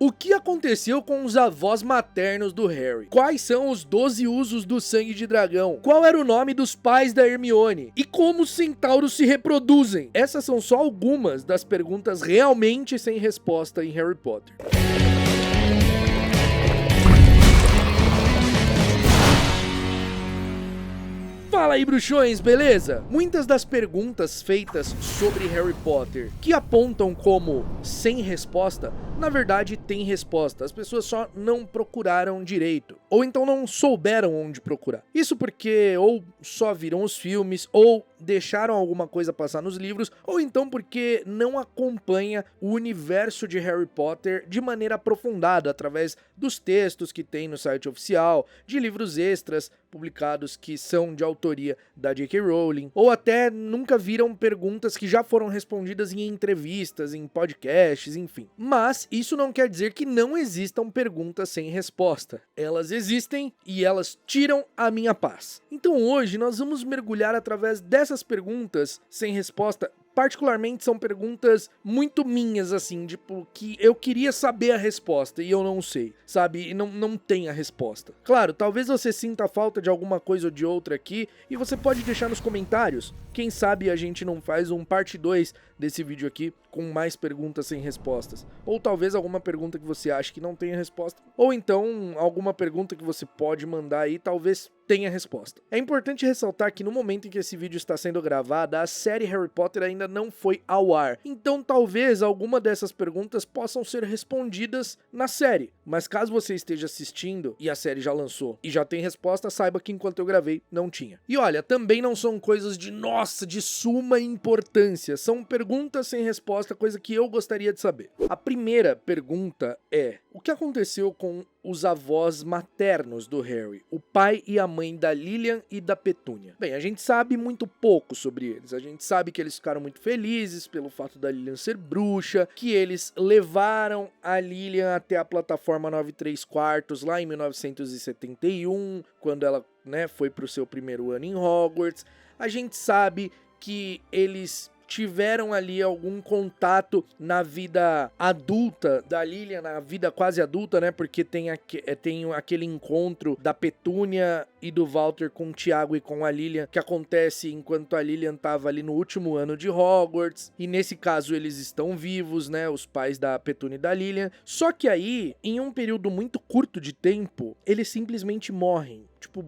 O que aconteceu com os avós maternos do Harry? Quais são os 12 usos do sangue de dragão? Qual era o nome dos pais da Hermione? E como os centauros se reproduzem? Essas são só algumas das perguntas realmente sem resposta em Harry Potter. Fala aí, bruxões, beleza? Muitas das perguntas feitas sobre Harry Potter que apontam como sem resposta, na verdade tem resposta. As pessoas só não procuraram direito, ou então não souberam onde procurar. Isso porque ou só viram os filmes, ou deixaram alguma coisa passar nos livros, ou então porque não acompanha o universo de Harry Potter de maneira aprofundada, através dos textos que tem no site oficial, de livros extras publicados que são de autoria da J.K. Rowling, ou até nunca viram perguntas que já foram respondidas em entrevistas, em podcasts, enfim. Mas isso não quer dizer que não existam perguntas sem resposta. Elas existem e elas tiram a minha paz. Então hoje nós vamos mergulhar através dessas perguntas sem resposta. Particularmente são perguntas muito minhas, assim, tipo, que eu queria saber a resposta e eu não sei, sabe? E não tem a resposta. Claro, talvez você sinta falta de alguma coisa ou de outra aqui e você pode deixar nos comentários. Quem sabe a gente não faz um parte 2 desse vídeo aqui com mais perguntas sem respostas. Ou talvez alguma pergunta que você acha que não tenha resposta. Ou então alguma pergunta que você pode mandar aí, talvez tenha resposta. É importante ressaltar que no momento em que esse vídeo está sendo gravado, a série Harry Potter ainda não foi ao ar. Então talvez alguma dessas perguntas possam ser respondidas na série. Mas caso você esteja assistindo e a série já lançou e já tem resposta, saiba que enquanto eu gravei não tinha. E olha, também não são coisas de suma importância. São perguntas sem resposta, coisa que eu gostaria de saber. A primeira pergunta é: o que aconteceu com os avós maternos do Harry, o pai e a mãe da Lilian e da Petúnia? Bem, a gente sabe muito pouco sobre eles. A gente sabe que eles ficaram muito felizes pelo fato da Lilian ser bruxa, que eles levaram a Lilian até a plataforma 9¾ lá em 1971, quando ela, foi pro seu primeiro ano em Hogwarts. A gente sabe que eles tiveram ali algum contato na vida adulta da Lilian, na vida quase adulta, porque tem aquele encontro da Petúnia e do Walter com o Tiago e com a Lilian, que acontece enquanto a Lilian tava ali no último ano de Hogwarts, e nesse caso eles estão vivos, os pais da Petúnia e da Lilian, só que aí, em um período muito curto de tempo, eles simplesmente morrem.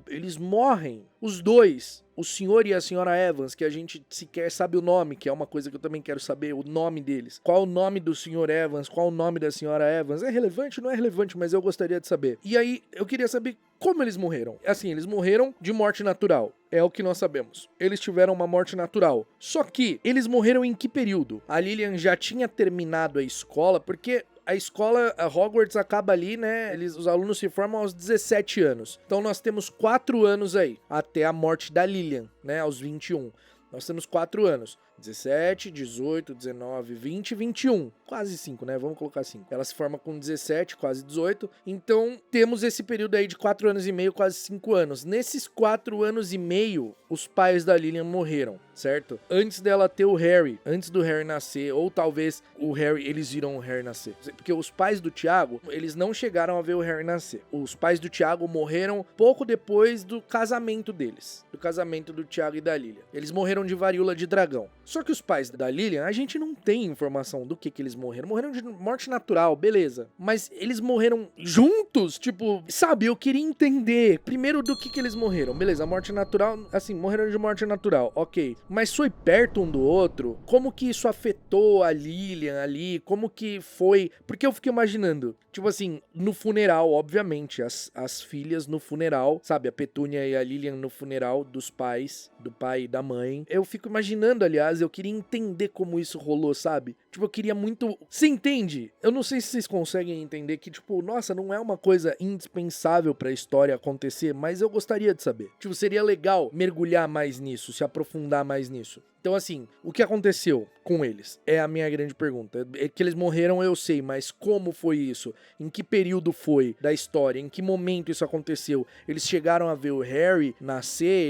Eles morrem, os dois, o senhor e a senhora Evans, que a gente sequer sabe o nome, que é uma coisa que eu também quero saber, o nome deles. Qual o nome do senhor Evans, qual o nome da senhora Evans? É relevante? Não é relevante, mas eu gostaria de saber. E aí, eu queria saber como eles morreram. Assim, eles morreram de morte natural. É o que nós sabemos. Eles tiveram uma morte natural. Só que, eles morreram em que período? A Lilian já tinha terminado a escola, porque a escola, a Hogwarts acaba ali, os alunos se formam aos 17 anos. Então nós temos 4 anos aí, até a morte da Lilian, aos 21. Nós temos 4 anos. 17, 18, 19, 20, 21. Quase 5, Vamos colocar 5. Ela se forma com 17, quase 18. Então, temos esse período aí de 4 anos e meio, quase 5 anos. Nesses 4 anos e meio, os pais da Lilian morreram, certo? Antes dela ter o Harry, antes do Harry nascer, ou talvez eles viram o Harry nascer. Porque os pais do Tiago, eles não chegaram a ver o Harry nascer. Os pais do Tiago morreram pouco depois do casamento deles. Do casamento do Tiago e da Lilian. Eles morreram de varíola de dragão. Só que os pais da Lilian, a gente não tem informação do que eles morreram. Morreram de morte natural, beleza. Mas eles morreram juntos? Sabe, eu queria entender primeiro do que eles morreram. Beleza, morte natural, assim, morreram de morte natural, ok. Mas foi perto um do outro? Como que isso afetou a Lilian ali? Como que foi? Porque eu fiquei imaginando, no funeral, obviamente, as filhas no funeral, sabe, a Petúnia e a Lilian no funeral dos pais, do pai e da mãe. Eu fico imaginando, aliás, eu queria entender como isso rolou, sabe? Eu queria muito... Você entende? Eu não sei se vocês conseguem entender que, nossa, não é uma coisa indispensável pra história acontecer, mas eu gostaria de saber. Seria legal mergulhar mais nisso, se aprofundar mais nisso. Então, assim, o que aconteceu com eles? É a minha grande pergunta. É que eles morreram, eu sei, mas como foi isso? Em que período foi da história? Em que momento isso aconteceu? Eles chegaram a ver o Harry nascer?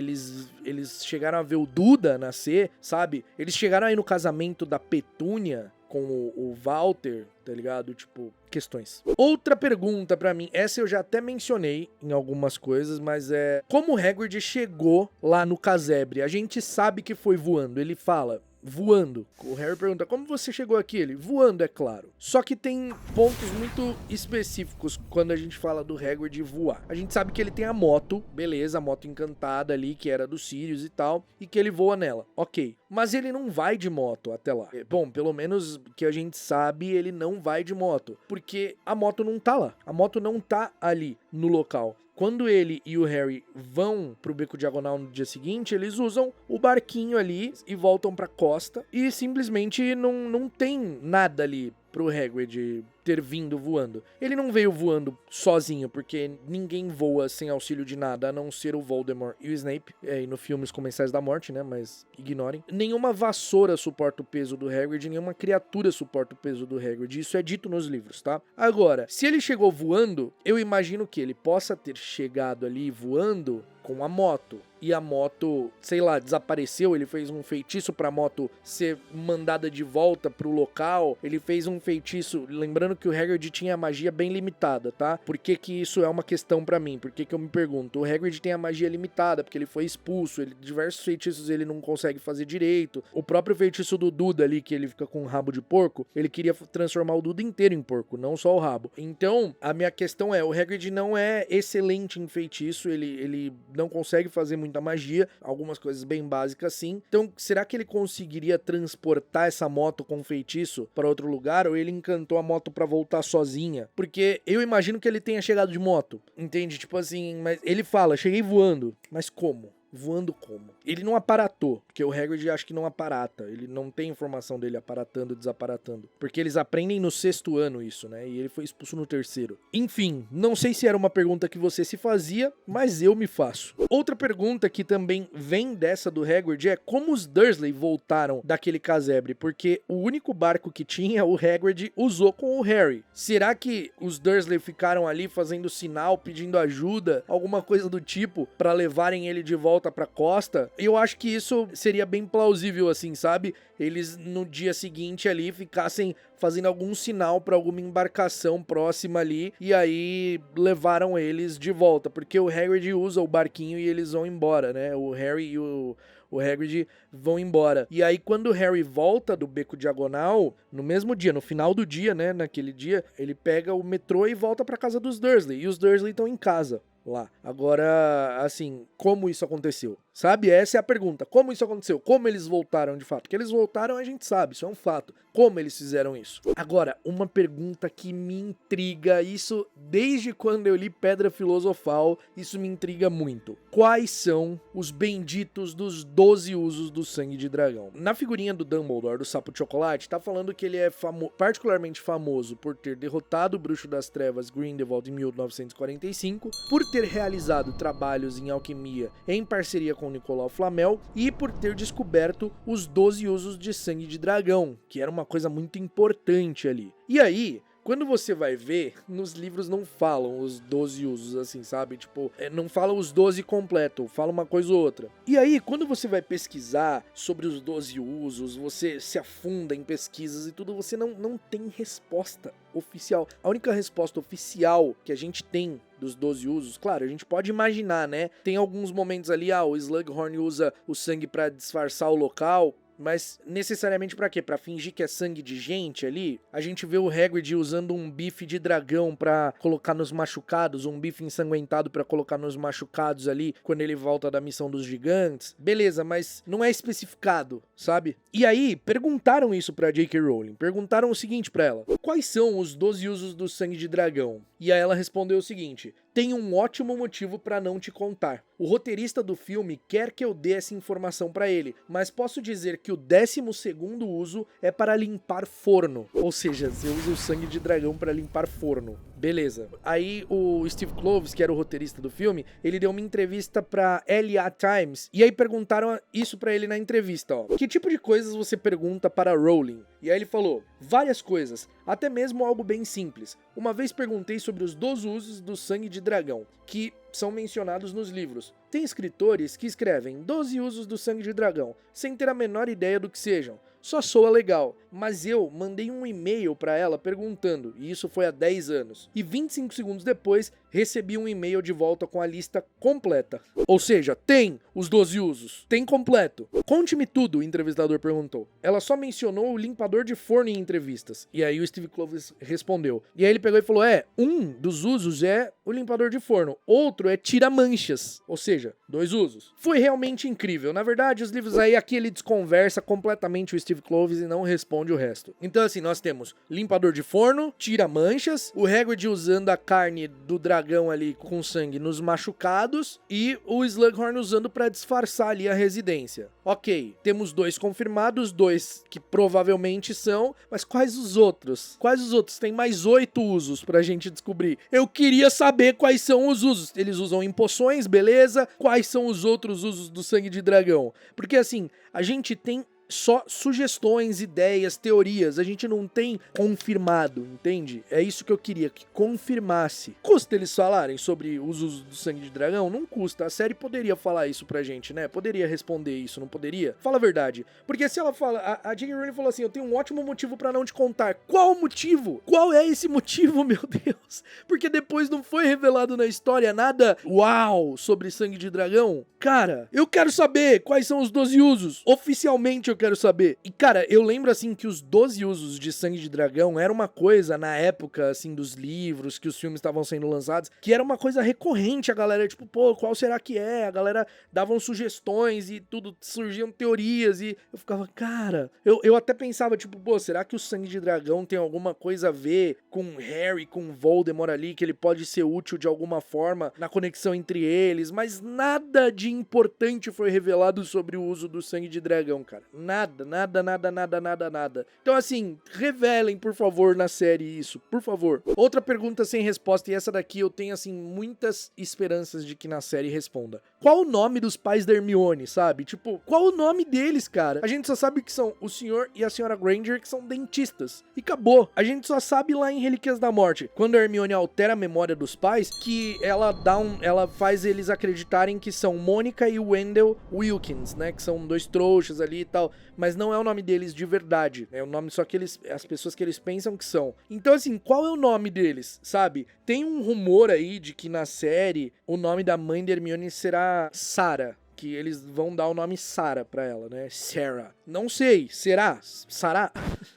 Eles chegaram a ver o Duda nascer, sabe? Eles chegaram aí no casamento da Petúnia? com o Walter, tá ligado? Tipo, questões. Outra pergunta pra mim, essa eu já até mencionei em algumas coisas, mas é como o Hagrid chegou lá no casebre? A gente sabe que foi voando, ele fala... voando. O Harry pergunta, como você chegou aqui? Ele, voando, é claro. Só que tem pontos muito específicos quando a gente fala do Hagrid voar. A gente sabe que ele tem a moto, beleza, a moto encantada ali, que era do Sirius e tal, e que ele voa nela, ok. Mas ele não vai de moto até lá. Bom, pelo menos que a gente sabe, ele não vai de moto, porque a moto não tá lá. A moto não tá ali no local. Quando ele e o Harry vão pro Beco Diagonal no dia seguinte, eles usam o barquinho ali e voltam pra costa e simplesmente não tem nada ali pro Hagrid ter vindo voando. Ele não veio voando sozinho, porque ninguém voa sem auxílio de nada, a não ser o Voldemort e o Snape, e no filme Os Comensais da Morte, né, mas ignorem. Nenhuma vassoura suporta o peso do Hagrid, nenhuma criatura suporta o peso do Hagrid, isso é dito nos livros, tá? Agora, se ele chegou voando, eu imagino que ele possa ter chegado ali voando com a moto. E a moto, sei lá, desapareceu, ele fez um feitiço pra moto ser mandada de volta pro local, ele fez um feitiço, lembrando que o Hagrid tinha a magia bem limitada, tá? Por que que isso é uma questão pra mim? Por que que eu me pergunto? O Hagrid tem a magia limitada, porque ele foi expulso, diversos feitiços ele não consegue fazer direito, o próprio feitiço do Duda ali, que ele fica com um rabo de porco, ele queria transformar o Duda inteiro em porco, não só o rabo. Então, a minha questão é, o Hagrid não é excelente em feitiço, ele não consegue fazer muita magia, algumas coisas bem básicas sim. Então, será que ele conseguiria transportar essa moto com feitiço para outro lugar, ou ele encantou a moto para voltar sozinha? Porque eu imagino que ele tenha chegado de moto, entende? Tipo assim, mas ele fala, cheguei voando, mas como? Voando como? Ele não aparatou, porque o Hagrid acho que não aparata, ele não tem informação dele aparatando e desaparatando, porque eles aprendem no 6º ano isso, né, e ele foi expulso no 3º. Enfim, não sei se era uma pergunta que você se fazia, mas eu me faço. Outra pergunta que também vem dessa do Hagrid é como os Dursley voltaram daquele casebre, porque o único barco que tinha, o Hagrid usou com o Harry. Será que os Dursley ficaram ali fazendo sinal, pedindo ajuda, alguma coisa do tipo, pra levarem ele de volta pra costa? Eu acho que isso seria bem plausível, assim, sabe? Eles no dia seguinte ali ficassem fazendo algum sinal pra alguma embarcação próxima ali e aí levaram eles de volta, porque o Hagrid usa o barquinho e eles vão embora, né? O Harry e o Hagrid vão embora. E aí quando o Harry volta do Beco Diagonal, no mesmo dia, no final do dia, né, naquele dia, ele pega o metrô e volta pra casa dos Dursley, e os Dursley estão em casa lá. Agora, assim, como isso aconteceu? Sabe? Essa é a pergunta. Como isso aconteceu? Como eles voltaram de fato? Que eles voltaram a gente sabe, isso é um fato. Como eles fizeram isso? Agora, uma pergunta que me intriga, isso desde quando eu li Pedra Filosofal, isso me intriga muito. Quais são os benditos dos 12 usos do sangue de dragão? Na figurinha do Dumbledore, do Sapo de Chocolate, tá falando que ele é particularmente famoso por ter derrotado o Bruxo das Trevas Grindelwald em 1945, por ter realizado trabalhos em alquimia em parceria com Nicolau Flamel e por ter descoberto os 12 usos de sangue de dragão, que era uma coisa muito importante ali. E aí, quando você vai ver, nos livros não falam os 12 usos, assim, sabe? Tipo, não falam os 12 completo, fala uma coisa ou outra. E aí, quando você vai pesquisar sobre os 12 usos, você se afunda em pesquisas e tudo, você não tem resposta oficial. A única resposta oficial que a gente tem dos 12 usos, claro, a gente pode imaginar, né? Tem alguns momentos ali, o Slughorn usa o sangue pra disfarçar o local, mas necessariamente pra quê? Pra fingir que é sangue de gente ali? A gente vê o Hagrid usando um bife de dragão pra colocar nos machucados, um bife ensanguentado pra colocar nos machucados ali, quando ele volta da missão dos gigantes. Beleza, mas não é especificado, sabe? E aí, perguntaram isso pra J.K. Rowling. Perguntaram o seguinte pra ela: quais são os 12 usos do sangue de dragão? E aí ela respondeu o seguinte: tem um ótimo motivo pra não te contar. O roteirista do filme quer que eu dê essa informação pra ele, mas posso dizer que o 12º uso é para limpar forno. Ou seja, você usa o sangue de dragão para limpar forno. Beleza. Aí o Steve Kloves, que era o roteirista do filme, ele deu uma entrevista pra LA Times, e aí perguntaram isso pra ele na entrevista, ó. Que tipo de coisas você pergunta para Rowling? E aí ele falou: várias coisas, até mesmo algo bem simples. Uma vez perguntei sobre os 12 usos do sangue de dragão, que são mencionados nos livros. Tem escritores que escrevem 12 usos do sangue de dragão, sem ter a menor ideia do que sejam. Só soa legal. mas eu mandei um e-mail pra ela perguntando, e isso foi há 10 anos. E 25 segundos depois, recebi um e-mail de volta com a lista completa. Ou seja, tem os 12 usos. Tem completo. Conte-me tudo, o entrevistador perguntou. Ela só mencionou o limpador de forno em entrevistas. E aí o Steve Kloves respondeu. E aí ele pegou e falou, um dos usos é o limpador de forno. Outro é tira-manchas. Ou seja, 2 usos. Foi realmente incrível. Na verdade, os livros aí, aqui ele desconversa completamente o Steve Kloves e não responde o resto. Então assim, nós temos limpador de forno, tira-manchas, o Hagrid usando a carne do dragão ali com sangue nos machucados e o Slughorn usando pra disfarçar ali a residência. Ok, temos 2 confirmados, 2 que provavelmente são, mas quais os outros? Quais os outros? Tem mais 8 usos pra gente descobrir. Eu queria saber quais são os usos. Eles usam em poções, beleza? Quais são os outros usos do sangue de dragão? Porque assim, a gente tem só sugestões, ideias, teorias, a gente não tem confirmado, entende? É isso que eu queria, que confirmasse. Custa eles falarem sobre os usos do sangue de dragão? Não custa, a série poderia falar isso pra gente, né? Poderia responder isso, não poderia? Fala a verdade, porque se ela fala, a J.K. Rowling falou assim, eu tenho um ótimo motivo pra não te contar. Qual o motivo? Qual é esse motivo, meu Deus? Porque depois não foi revelado na história nada, uau, sobre sangue de dragão? Cara, eu quero saber quais são os 12 usos, oficialmente eu quero saber. E cara, eu lembro assim que os 12 usos de sangue de dragão era uma coisa na época assim dos livros, que os filmes estavam sendo lançados, que era uma coisa recorrente, a galera tipo, pô, qual será que é? A galera davam sugestões e tudo, surgiam teorias e eu ficava, cara, eu até pensava tipo, pô, será que o sangue de dragão tem alguma coisa a ver com Harry, com Voldemort ali, que ele pode ser útil de alguma forma na conexão entre eles, mas nada de importante foi revelado sobre o uso do sangue de dragão, cara. Nada. Então assim, revelem, por favor, na série isso, por favor. Outra pergunta sem resposta, e essa daqui eu tenho, assim, muitas esperanças de que na série responda. Qual o nome dos pais da Hermione, sabe? Tipo, qual o nome deles, cara? A gente só sabe que são o senhor e a senhora Granger, que são dentistas. E acabou. A gente só sabe lá em Relíquias da Morte, quando a Hermione altera a memória dos pais, que ela ela faz eles acreditarem que são Mônica e Wendell Wilkins, né? Que são 2 trouxas ali e tal. Mas não é o nome deles de verdade. É o nome só que as pessoas que eles pensam que são. Então, assim, qual é o nome deles, sabe? Tem um rumor aí de que na série o nome da mãe de Hermione será Sarah. Que eles vão dar o nome Sarah pra ela, né? Sarah. Não sei. Será? Sarah?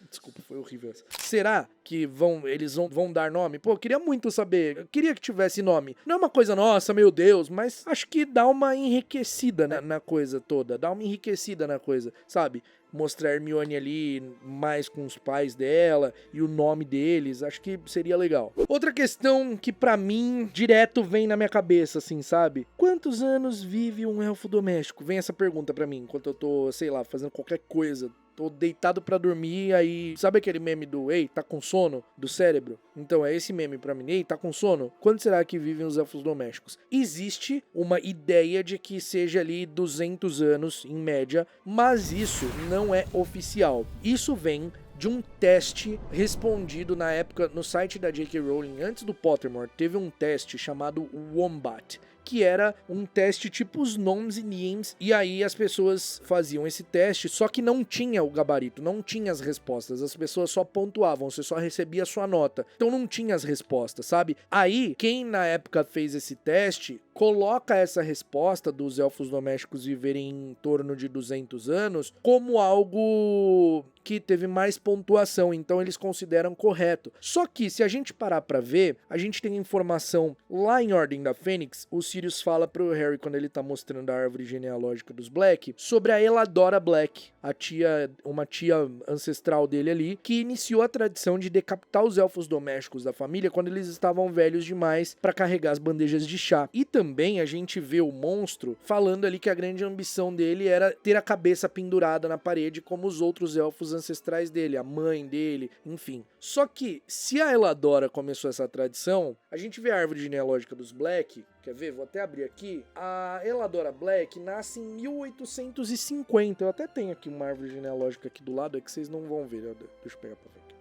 Desculpa, foi horrível essa. Será que eles vão dar nome? Pô, eu queria muito saber. Eu queria que tivesse nome. Não é uma coisa, nossa, meu Deus, mas acho que dá uma enriquecida na coisa toda. Dá uma enriquecida na coisa, sabe? Mostrar a Hermione ali mais com os pais dela e o nome deles, acho que seria legal. Outra questão que pra mim direto vem na minha cabeça, assim, sabe? Quantos anos vive um elfo doméstico? Vem essa pergunta pra mim, enquanto eu tô, sei lá, fazendo qualquer coisa. Tô deitado pra dormir, aí... Sabe aquele meme do, ei, tá com sono? Do cérebro? Então, é esse meme pra mim. Ei, tá com sono? Quando será que vivem os elfos domésticos? Existe uma ideia de que seja ali 200 anos, em média, mas isso não é oficial. Isso vem de um teste respondido na época no site da J.K. Rowling, antes do Pottermore, teve um teste chamado Wombat, que era um teste tipo os Gnomes e Nims, e aí as pessoas faziam esse teste, só que não tinha o gabarito, não tinha as respostas, as pessoas só pontuavam, você só recebia a sua nota, então não tinha as respostas, sabe? Aí, quem na época fez esse teste, coloca essa resposta dos elfos domésticos viverem em torno de 200 anos como algo que teve mais pontuação, então eles consideram correto. Só que, se a gente parar pra ver, a gente tem informação lá em Ordem da Fênix, o Sirius fala pro Harry, quando ele tá mostrando a árvore genealógica dos Black, sobre a Eladora Black, uma tia ancestral dele ali, que iniciou a tradição de decapitar os elfos domésticos da família quando eles estavam velhos demais pra carregar as bandejas de chá. E também a gente vê o monstro falando ali que a grande ambição dele era ter a cabeça pendurada na parede como os outros elfos ancestrais dele, a mãe dele, enfim. Só que, se a Eladora começou essa tradição, a gente vê a árvore genealógica dos Black, quer ver? Vou até abrir aqui. A Eladora Black nasce em 1850. Eu até tenho aqui uma árvore genealógica aqui do lado, é que vocês não vão ver. Deixa eu pegar pra ver aqui.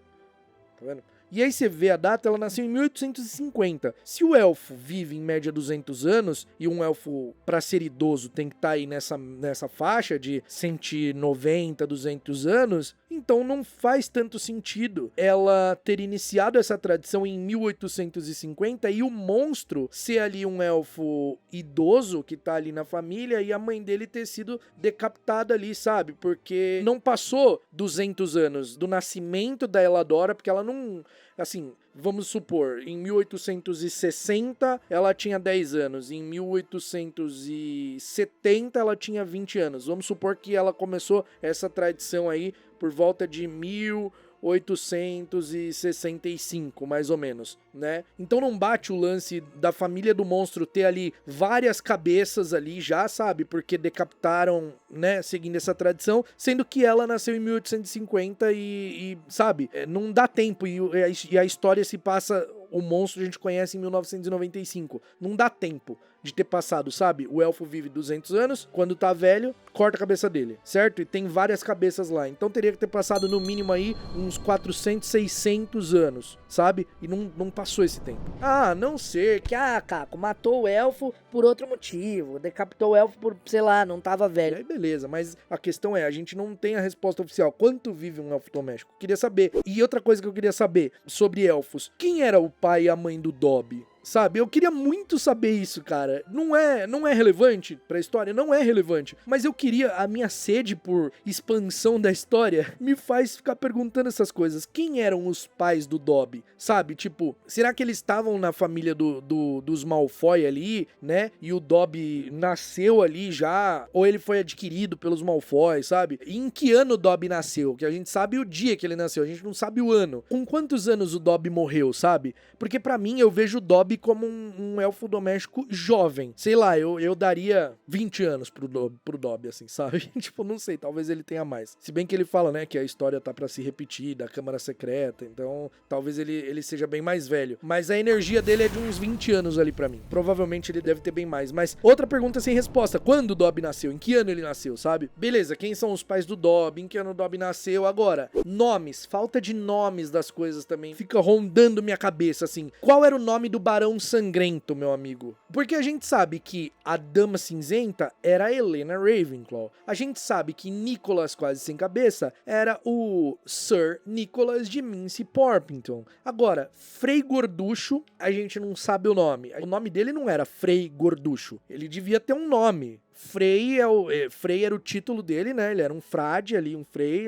Tá vendo? E aí você vê a data, ela nasceu em 1850. Se o elfo vive em média 200 anos, e um elfo, pra ser idoso, tem que estar aí nessa faixa de 190, 200 anos, então não faz tanto sentido ela ter iniciado essa tradição em 1850 e o monstro ser ali um elfo idoso que tá ali na família e a mãe dele ter sido decapitada ali, sabe? Porque não passou 200 anos do nascimento da Eladora, porque ela não... Assim, vamos supor, em 1860 ela tinha 10 anos, em 1870 ela tinha 20 anos. Vamos supor que ela começou essa tradição aí por volta de 1865, mais ou menos, né? Então não bate o lance da família do monstro ter ali várias cabeças ali já, sabe? Porque decapitaram, né? Seguindo essa tradição, sendo que ela nasceu em 1850 e sabe? Não dá tempo e a história se passa... O monstro a gente conhece em 1995. Não dá tempo de ter passado, sabe? O elfo vive 200 anos, quando tá velho, corta a cabeça dele, certo? E tem várias cabeças lá. Então teria que ter passado no mínimo aí uns 400, 600 anos, sabe? E não passou esse tempo. Ah, não ser que, Caco, matou o elfo por outro motivo. Decapitou o elfo por, sei lá, não tava velho. Aí beleza, mas a questão é, a gente não tem a resposta oficial. Quanto vive um elfo doméstico? Queria saber. E outra coisa que eu queria saber sobre elfos. Quem era o pai e a mãe do Dobby? Sabe, eu queria muito saber isso, cara. Não é relevante pra história, não é relevante. Mas eu queria, a minha sede por expansão da história me faz ficar perguntando essas coisas. Quem eram os pais do Dobby? Sabe, tipo, será que eles estavam na família dos Malfoy ali, né? E o Dobby nasceu ali já? Ou ele foi adquirido pelos Malfoy, sabe? E em que ano o Dobby nasceu? Que a gente sabe o dia que ele nasceu, a gente não sabe o ano. Com quantos anos o Dobby morreu, sabe? Porque pra mim, eu vejo o Dobby como um elfo doméstico jovem. Sei lá, eu daria 20 anos pro Dobby, assim, sabe? Tipo, não sei, talvez ele tenha mais. Se bem que ele fala, né, que a história tá pra se repetir, da Câmara Secreta, então talvez ele seja bem mais velho. Mas a energia dele é de uns 20 anos ali pra mim. Provavelmente ele deve ter bem mais. Mas outra pergunta sem resposta, quando o Dobby nasceu? Em que ano ele nasceu, sabe? Beleza, quem são os pais do Dobby? Em que ano o Dobby nasceu? Agora, nomes, falta de nomes das coisas também fica rondando minha cabeça, assim. Qual era o nome do Barão Sangrento, meu amigo? Porque a gente sabe que a Dama Cinzenta era a Helena Ravenclaw. A gente sabe que Nicholas Quase Sem Cabeça era o Sir Nicholas de Mincy Porpington. Agora, Frei Gorducho, a gente não sabe o nome. O nome dele não era Frei Gorducho. Ele devia ter um nome. Frei era o título dele, né? Ele era um frade ali, um frei.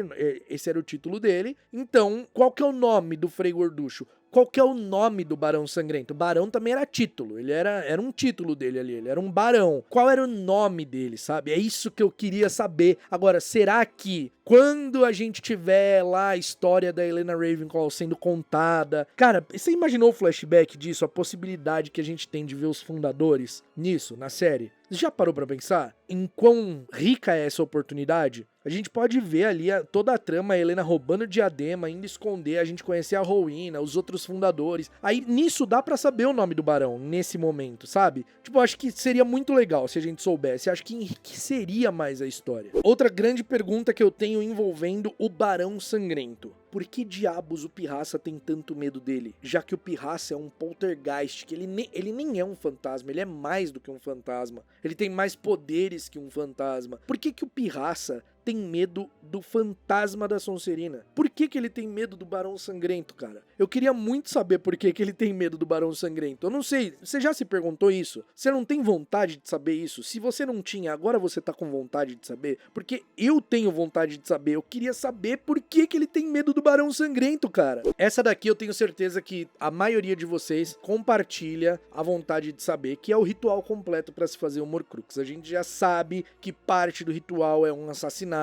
Esse era o título dele. Então, qual que é o nome do Frei Gorducho? Qual que é o nome do Barão Sangrento? Barão também era título, ele era um título dele ali, ele era um barão. Qual era o nome dele, sabe? É isso que eu queria saber. Agora, será que quando a gente tiver lá a história da Helena Ravenclaw sendo contada... Cara, você imaginou o flashback disso? A possibilidade que a gente tem de ver os fundadores nisso, na série? Você já parou pra pensar em quão rica é essa oportunidade? A gente pode ver ali toda a trama, a Helena roubando o diadema, indo esconder, a gente conhecer a Rowena, os outros fundadores. Aí nisso dá pra saber o nome do barão, nesse momento, sabe? Tipo, eu acho que seria muito legal se a gente soubesse. Acho que enriqueceria mais a história. Outra grande pergunta que eu tenho envolvendo o Barão Sangrento. Por que diabos o Pirraça tem tanto medo dele? Já que o Pirraça é um poltergeist, que ele nem é um fantasma, ele é mais do que um fantasma. Ele tem mais poderes que um fantasma. Por que o Pirraça tem medo do fantasma da Sonserina? Por que ele tem medo do Barão Sangrento, cara? Eu queria muito saber por que ele tem medo do Barão Sangrento. Eu não sei, você já se perguntou isso? Você não tem vontade de saber isso? Se você não tinha, agora você tá com vontade de saber? Porque eu tenho vontade de saber. Eu queria saber por que ele tem medo do Barão Sangrento, cara. Essa daqui eu tenho certeza que a maioria de vocês compartilha a vontade de saber, que é o ritual completo pra se fazer o Horcrux. A gente já sabe que parte do ritual é um assassinato.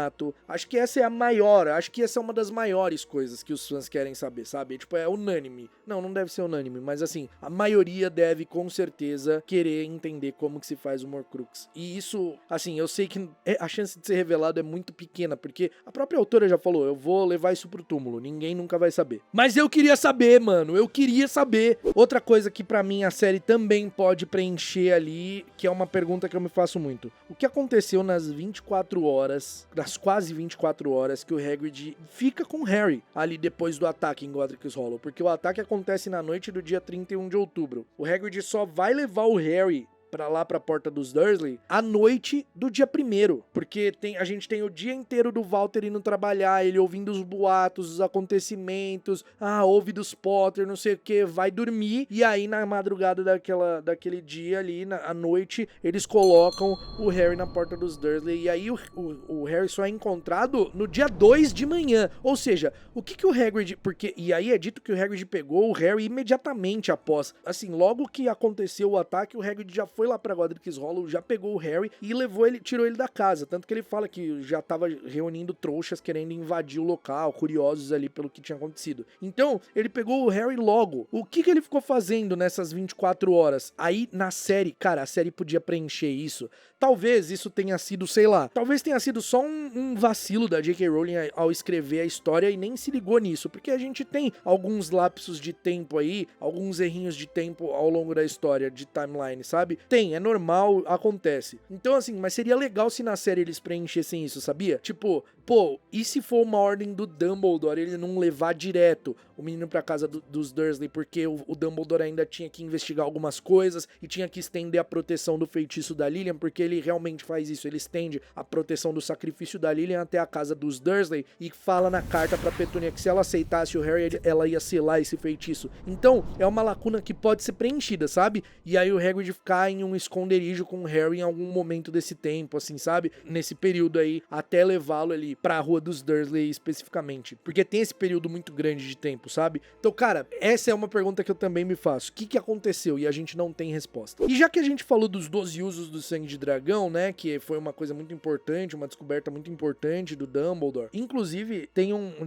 Acho que essa é a maior, acho que essa é uma das maiores coisas que os fãs querem saber, sabe? Tipo, é unânime. Não deve ser unânime, mas assim, a maioria deve com certeza querer entender como que se faz o Horcrux. E isso, assim, eu sei que a chance de ser revelado é muito pequena, porque a própria autora já falou, eu vou levar isso pro túmulo, ninguém nunca vai saber. Mas eu queria saber, mano, eu queria saber. Outra coisa que pra mim a série também pode preencher ali, que é uma pergunta que eu me faço muito. O que aconteceu nas 24 horas das quase 24 horas que o Hagrid fica com o Harry ali depois do ataque em Godric's Hollow, porque o ataque acontece na noite do dia 31 de outubro. O Hagrid só vai levar o Harry pra lá pra porta dos Dursley à noite do dia 1º, porque a gente tem o dia inteiro do Walter indo trabalhar, ele ouvindo os boatos, os acontecimentos, ouve dos Potter, não sei o que, vai dormir, e aí na madrugada daquele dia ali, à noite, eles colocam o Harry na porta dos Dursley, e aí o Harry só é encontrado no dia 2 de manhã, ou seja, o que o Hagrid, e aí é dito que o Hagrid pegou o Harry imediatamente após, assim, logo que aconteceu o ataque, o Hagrid já foi lá pra Godric's Hollow, já pegou o Harry e tirou ele da casa, tanto que ele fala que já tava reunindo trouxas querendo invadir o local, curiosos ali pelo que tinha acontecido. Então, ele pegou o Harry logo. O que ele ficou fazendo nessas 24 horas? Aí, na série, cara, a série podia preencher isso. Talvez isso tenha sido, sei lá, talvez tenha sido só um vacilo da J.K. Rowling ao escrever a história e nem se ligou nisso, porque a gente tem alguns lapsos de tempo aí, alguns errinhos de tempo ao longo da história, de timeline, sabe? Tem, é normal, acontece. Então, assim, mas seria legal se na série eles preenchessem isso, sabia? Tipo, e se for uma ordem do Dumbledore, ele não levar direto o menino pra casa dos Dursley, porque o Dumbledore ainda tinha que investigar algumas coisas e tinha que estender a proteção do feitiço da Lilian, porque ele realmente faz isso, ele estende a proteção do sacrifício da Lilian até a casa dos Dursley e fala na carta pra Petúnia que se ela aceitasse o Harry, ela ia selar esse feitiço. Então, é uma lacuna que pode ser preenchida, sabe? E aí o Hagrid ficar em um esconderijo com o Harry em algum momento desse tempo, assim, sabe? Nesse período aí, até levá-lo ali pra Rua dos Dursley especificamente. Porque tem esse período muito grande de tempo, sabe? Então, cara, essa é uma pergunta que eu também me faço. O que aconteceu? E a gente não tem resposta. E já que a gente falou dos 12 usos do sangue de dragão, né? Que foi uma coisa muito importante, uma descoberta muito importante do Dumbledore. Inclusive,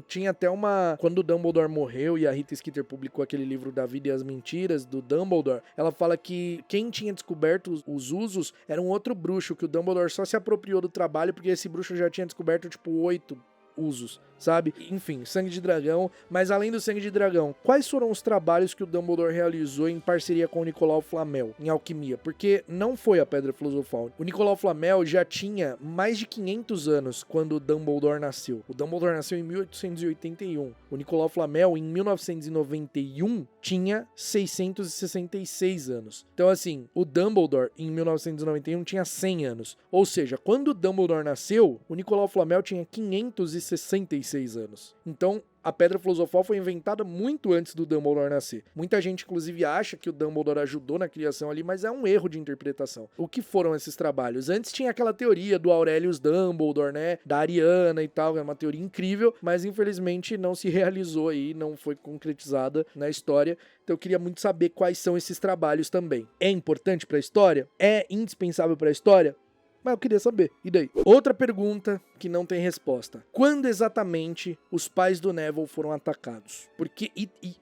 tinha até uma... Quando o Dumbledore morreu e a Rita Skeeter publicou aquele livro Da Vida e as Mentiras do Dumbledore, ela fala que quem tinha descoberto os usos era um outro bruxo, que o Dumbledore só se apropriou do trabalho porque esse bruxo já tinha descoberto, tipo, 8 usos, sabe? Enfim, sangue de dragão. Mas além do sangue de dragão, quais foram os trabalhos que o Dumbledore realizou em parceria com o Nicolau Flamel em alquimia? Porque não foi a Pedra Filosofal. O Nicolau Flamel já tinha mais de 500 anos quando o Dumbledore nasceu. O Dumbledore nasceu em 1881. O Nicolau Flamel, em 1991, tinha 666 anos. Então, assim, o Dumbledore, em 1991, tinha 100 anos. Ou seja, quando o Dumbledore nasceu, o Nicolau Flamel tinha 566 anos. Então, a Pedra Filosofal foi inventada muito antes do Dumbledore nascer. Muita gente, inclusive, acha que o Dumbledore ajudou na criação ali, mas é um erro de interpretação. O que foram esses trabalhos? Antes tinha aquela teoria do Aurelius Dumbledore, né? Da Ariana e tal, é uma teoria incrível, mas infelizmente não se realizou aí, não foi concretizada na história. Então eu queria muito saber quais são esses trabalhos também. É importante para a história? É indispensável para a história? Mas eu queria saber. E daí? Outra pergunta que não tem resposta. Quando exatamente os pais do Neville foram atacados? Porque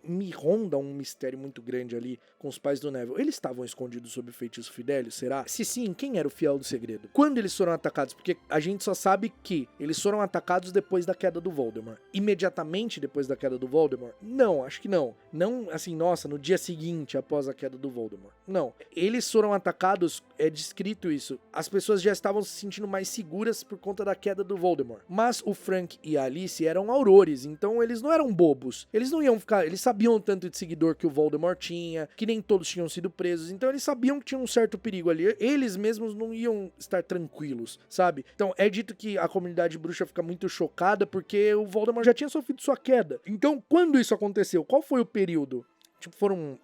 me ronda um mistério muito grande ali com os pais do Neville. Eles estavam escondidos sob o feitiço Fidelius, será? Se sim, quem era o fiel do segredo? Quando eles foram atacados? Porque a gente só sabe que eles foram atacados depois da queda do Voldemort. Imediatamente depois da queda do Voldemort? Não, acho que não. Não, assim, nossa, no dia seguinte após a queda do Voldemort. Não. Eles foram atacados, é descrito isso. As pessoas já estavam se sentindo mais seguras por conta da queda do Voldemort. Mas o Frank e a Alice eram aurores, então eles não eram bobos. Eles não iam ficar... Eles sabiam o tanto de seguidor que o Voldemort tinha, que nem todos tinham sido presos, então eles sabiam que tinha um certo perigo ali. Eles mesmos não iam estar tranquilos, sabe? Então é dito que a comunidade bruxa fica muito chocada porque o Voldemort já tinha sofrido sua queda. Então, quando isso aconteceu? Qual foi o período? Tipo, foram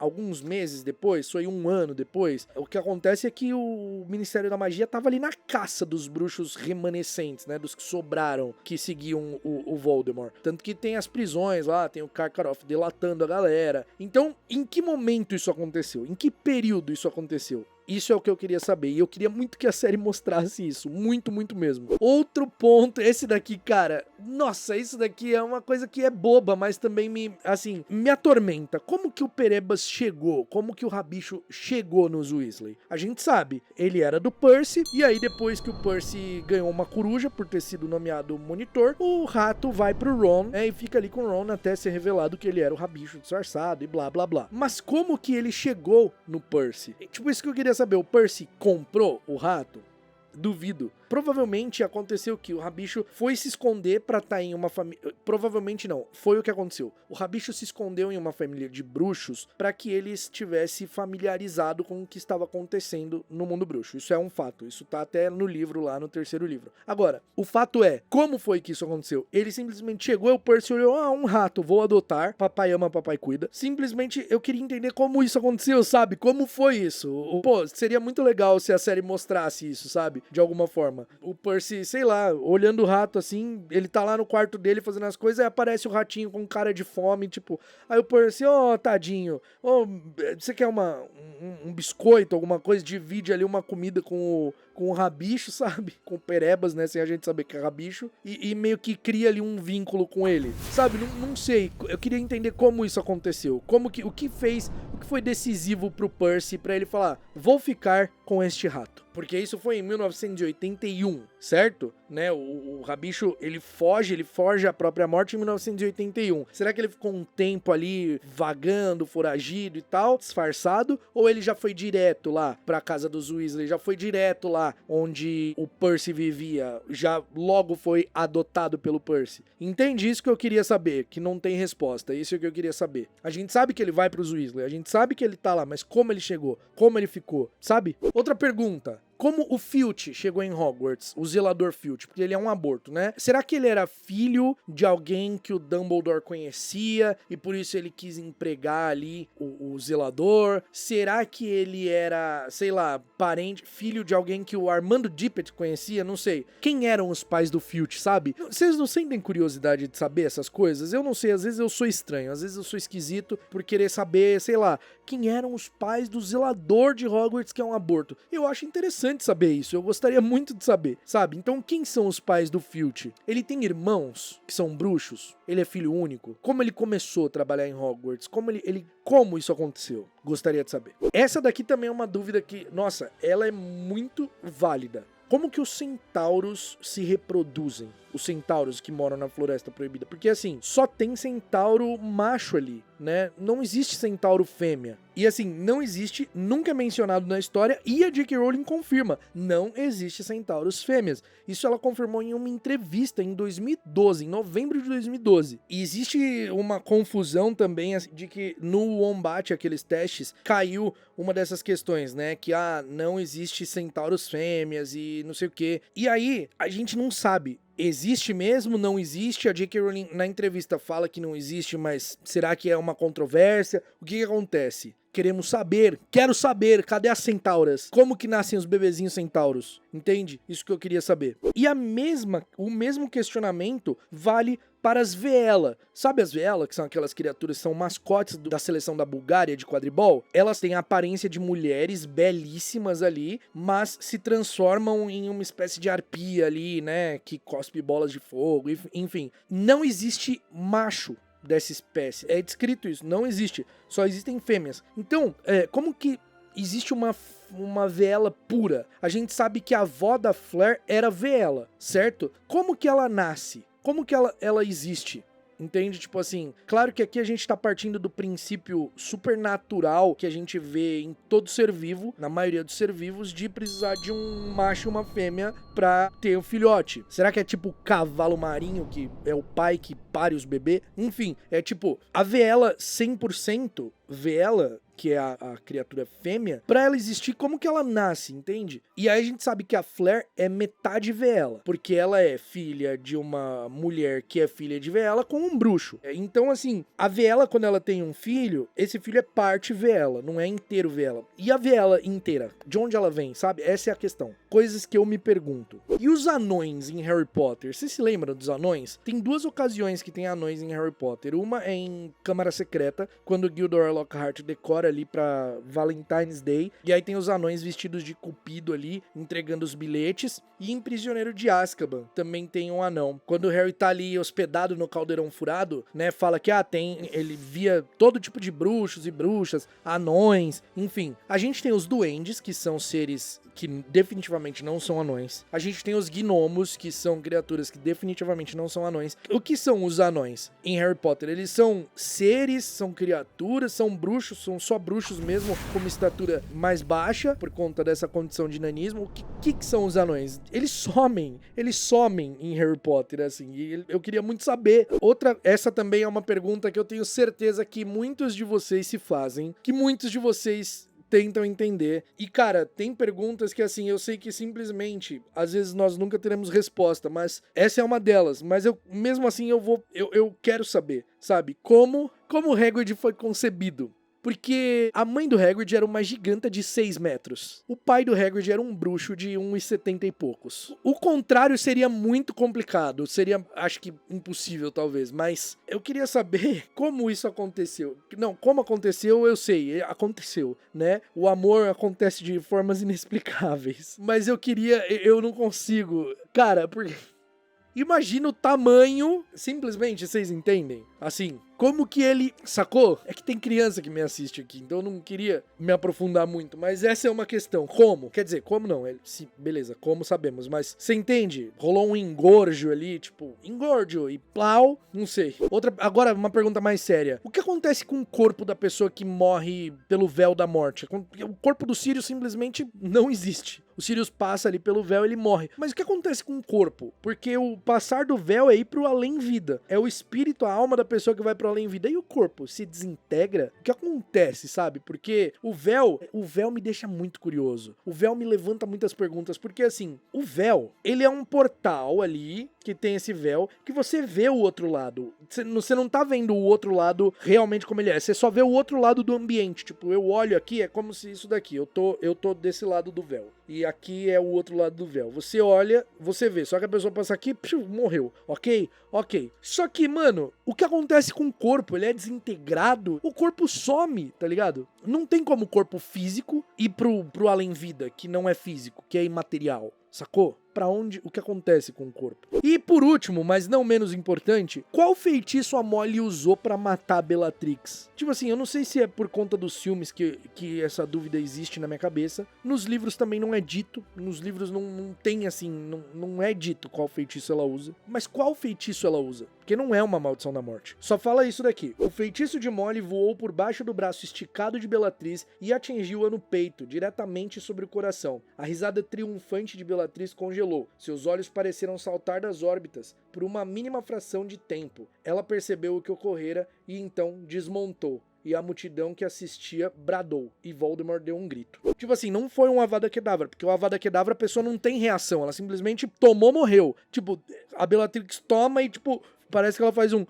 alguns meses depois, foi um ano depois. O que acontece é que o Ministério da Magia tava ali na caça dos bruxos remanescentes, né? Dos que sobraram, que seguiam o Voldemort. Tanto que tem as prisões lá, tem o Karkaroff delatando a galera. Então, em que momento isso aconteceu? Em que período isso aconteceu? Isso é o que eu queria saber, e eu queria muito que a série mostrasse isso, muito, muito mesmo. Outro ponto, esse daqui, cara, nossa, isso daqui é uma coisa que é boba, mas também me atormenta. Como que o Perebas chegou? Como que o Rabicho chegou nos Weasley? A gente sabe, ele era do Percy, e aí depois que o Percy ganhou uma coruja por ter sido nomeado monitor, o rato vai pro Ron, e fica ali com o Ron até ser revelado que ele era o Rabicho disfarçado e blá, blá, blá. Mas como que ele chegou no Percy? Tipo, isso que eu queria saber, o Percy comprou o rato? Duvido. provavelmente aconteceu que o Rabicho foi se esconder pra estar em uma família... Provavelmente não, foi o que aconteceu. O Rabicho se escondeu em uma família de bruxos pra que ele estivesse familiarizado com o que estava acontecendo no mundo bruxo. Isso é um fato, isso tá até no livro lá, no terceiro livro. Agora, o fato é, como foi que isso aconteceu? Ele simplesmente chegou, o Percy olhou, um rato, vou adotar, papai ama, papai cuida. Simplesmente eu queria entender como isso aconteceu, sabe? Como foi isso? Pô, seria muito legal se a série mostrasse isso, sabe? De alguma forma. O Percy, sei lá, olhando o rato assim, ele tá lá no quarto dele fazendo as coisas, aí aparece o ratinho com cara de fome, tipo, aí o Percy, tadinho, você quer um biscoito, alguma coisa, divide ali uma comida com o Rabicho, sabe? Com perebas, né? Sem a gente saber que é Rabicho. E meio que cria ali um vínculo com ele. Sabe? Não sei. Eu queria entender como isso aconteceu. O que foi decisivo pro Percy pra ele falar, vou ficar com este rato. Porque isso foi em 1981, certo? Né? O Rabicho, ele foge a própria morte em 1981. Será que ele ficou um tempo ali vagando, foragido e tal, disfarçado? Ou ele já foi direto lá pra casa dos Weasley? Já foi direto lá onde o Percy vivia? Já logo foi adotado pelo Percy? Entende isso que eu queria saber, que não tem resposta. Isso é o que eu queria saber. A gente sabe que ele vai pros Weasley, a gente sabe que ele tá lá, mas como ele chegou? Como ele ficou? Sabe? Outra pergunta. Como o Filch chegou em Hogwarts, o zelador Filch, porque ele é um aborto, né? Será que ele era filho de alguém que o Dumbledore conhecia e por isso ele quis empregar ali o zelador? Será que ele era, sei lá, parente, filho de alguém que o Armando Dippet conhecia? Não sei. Quem eram os pais do Filch, sabe? Vocês não sentem curiosidade de saber essas coisas? Eu não sei, às vezes eu sou estranho, às vezes eu sou esquisito por querer saber, sei lá, quem eram os pais do zelador de Hogwarts que é um aborto. Eu acho interessante saber isso, eu gostaria muito de saber, sabe? Então quem são os pais do Filch? Ele tem irmãos que são bruxos? Ele é filho único? Como ele começou a trabalhar em Hogwarts? Como isso aconteceu? Gostaria de saber. Essa daqui também é uma dúvida que, nossa, ela é muito válida. Como que os centauros se reproduzem? Os centauros que moram na Floresta Proibida. Porque assim, só tem centauro macho ali, né? Não existe centauro fêmea. E assim, não existe, nunca é mencionado na história, e a J.K. Rowling confirma, não existe centauros fêmeas. Isso ela confirmou em uma entrevista em 2012, em novembro de 2012. E existe uma confusão também assim, de que no Wombat, aqueles testes, caiu uma dessas questões, né? Que não existe centauros fêmeas e não sei o quê. E aí, a gente não sabe. Existe mesmo? Não existe? A J.K. Rowling na entrevista fala que não existe, mas será que é uma controvérsia? O que acontece? Queremos saber, quero saber, cadê as centauras? Como que nascem os bebezinhos centauros? Entende? Isso que eu queria saber. E o mesmo questionamento vale para as Veela. Sabe as Veela, que são aquelas criaturas que são mascotes da seleção da Bulgária de quadribol? Elas têm a aparência de mulheres belíssimas ali, mas se transformam em uma espécie de arpia ali, né? Que cospe bolas de fogo, enfim. Não existe macho dessa espécie. É descrito isso, não existe. Só existem fêmeas. Então, como que existe uma Veela pura? A gente sabe que a avó da Fleur era Veela, certo? Como que ela nasce? Como que ela existe? Entende? Tipo assim, claro que aqui a gente tá partindo do princípio supernatural que a gente vê em todo ser vivo, na maioria dos ser vivos, de precisar de um macho e uma fêmea pra ter um filhote. Será que é tipo cavalo marinho, que é o pai que pare os bebês? Enfim, é tipo, a Veela 100%, Veela, que é a criatura fêmea, pra ela existir, como que ela nasce, entende? E aí a gente sabe que a Fleur é metade Veela, porque ela é filha de uma mulher que é filha de Veela com um bruxo. Então, assim, a Veela, quando ela tem um filho, esse filho é parte Veela, não é inteiro Veela. E a Veela inteira, de onde ela vem, sabe? Essa é a questão. Coisas que eu me pergunto. E os anões em Harry Potter? Você se lembra dos anões? Tem duas ocasiões que tem anões em Harry Potter. Uma é em Câmara Secreta, quando Gilderoy Lockhart decora ali pra Valentine's Day, e aí tem os anões vestidos de cupido ali, entregando os bilhetes, e em Prisioneiro de Azkaban também tem um anão. Quando o Harry tá ali hospedado no Caldeirão Furado, né, fala que ele via todo tipo de bruxos e bruxas, anões, enfim. A gente tem os duendes, que são seres que definitivamente não são anões. A gente tem os gnomos, que são criaturas que definitivamente não são anões. O que são os anões em Harry Potter? Eles são seres, são criaturas, são bruxos, são só bruxos mesmo, com uma estatura mais baixa, por conta dessa condição de nanismo. O que são os anões? Eles somem em Harry Potter, assim, e eu queria muito saber. Essa também é uma pergunta que eu tenho certeza que muitos de vocês se fazem, que muitos de vocês tentam entender. E, cara, tem perguntas que, assim, eu sei que simplesmente, às vezes nós nunca teremos resposta, mas essa é uma delas. Mas mesmo assim, eu quero saber, sabe? Como o Hagrid foi concebido. Porque a mãe do Hagrid era uma giganta de 6 metros. O pai do Hagrid era um bruxo de 1,70 e poucos. O contrário seria muito complicado. Seria, acho que, impossível, talvez. Mas eu queria saber como isso aconteceu. Não, como aconteceu, eu sei. Aconteceu, né? O amor acontece de formas inexplicáveis. Mas eu não consigo. Cara, porque... Imagina o tamanho, simplesmente, vocês entendem? Assim, como que ele sacou? É que tem criança que me assiste aqui, então eu não queria me aprofundar muito, mas essa é uma questão. Como? Quer dizer, como não? Beleza, como sabemos, mas você entende? Rolou um engorjo ali, tipo, engorjo e plau, não sei. Agora, uma pergunta mais séria. O que acontece com o corpo da pessoa que morre pelo véu da morte? O corpo do Sirius simplesmente não existe. O Sirius passa ali pelo véu e ele morre. Mas o que acontece com o corpo? Porque o passar do véu é ir pro além-vida. É o espírito, a alma da pessoa que vai pro além-vida. E o corpo se desintegra? O que acontece, sabe? Porque o véu me deixa muito curioso. O véu me levanta muitas perguntas. Porque, assim, o véu, ele é um portal ali, que tem esse véu, que você vê o outro lado. Você não tá vendo o outro lado realmente como ele é. Você só vê o outro lado do ambiente. Tipo, eu olho aqui, é como se isso daqui. Eu tô desse lado do véu. E aqui é o outro lado do véu. Você olha, você vê. Só que a pessoa passa aqui, morreu. Ok? Ok. Só que, mano, o que acontece com o corpo? Ele é desintegrado. O corpo some, tá ligado? Não tem como o corpo físico ir pro além-vida, que não é físico, que é imaterial. Sacou? Pra onde, o que acontece com o corpo. E por último, mas não menos importante, qual feitiço a Molly usou pra matar a Bellatrix? Tipo assim, eu não sei se é por conta dos filmes que essa dúvida existe na minha cabeça. Nos livros também não é dito. Nos livros não tem assim, não é dito qual feitiço ela usa. Mas qual feitiço ela usa? Porque não é uma maldição da morte. Só fala isso daqui. O feitiço de Molly voou por baixo do braço esticado de Bellatrix e atingiu-a no peito, diretamente sobre o coração. A risada triunfante de Bellatrix congelou. Seus olhos pareceram saltar das órbitas por uma mínima fração de tempo. Ela percebeu o que ocorrera e então desmontou. E a multidão que assistia bradou. E Voldemort deu um grito. Tipo assim, não foi um Avada Kedavra. Porque o Avada Kedavra a pessoa não tem reação. Ela simplesmente tomou, morreu. Tipo, a Bellatrix toma e tipo, parece que ela faz um...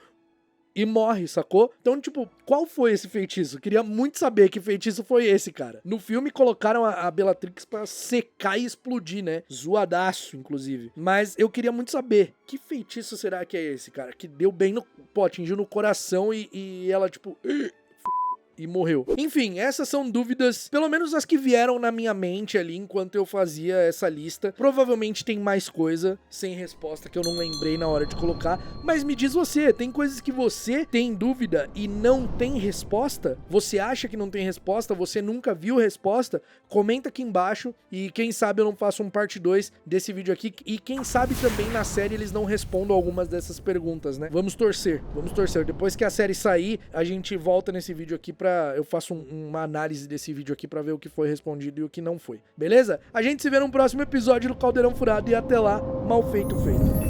e morre, sacou? Então, tipo, qual foi esse feitiço? Queria muito saber que feitiço foi esse, cara. No filme colocaram a Bellatrix pra secar e explodir, né? Zoadaço, inclusive. Mas eu queria muito saber, que feitiço será que é esse, cara? Que deu bem no... Pô, atingiu no coração e ela, tipo... e morreu. Enfim, essas são dúvidas, pelo menos as que vieram na minha mente ali enquanto eu fazia essa lista. Provavelmente tem mais coisa sem resposta que eu não lembrei na hora de colocar, mas me diz você, tem coisas que você tem dúvida e não tem resposta? Você acha que não tem resposta? Você nunca viu resposta? Comenta aqui embaixo e quem sabe eu não faço um parte 2 desse vídeo aqui e quem sabe também na série eles não respondam algumas dessas perguntas, né? Vamos torcer. Depois que a série sair, a gente volta nesse vídeo aqui eu faço uma análise desse vídeo aqui pra ver o que foi respondido e o que não foi. Beleza? A gente se vê no próximo episódio do Caldeirão Furado e até lá, mal feito feito.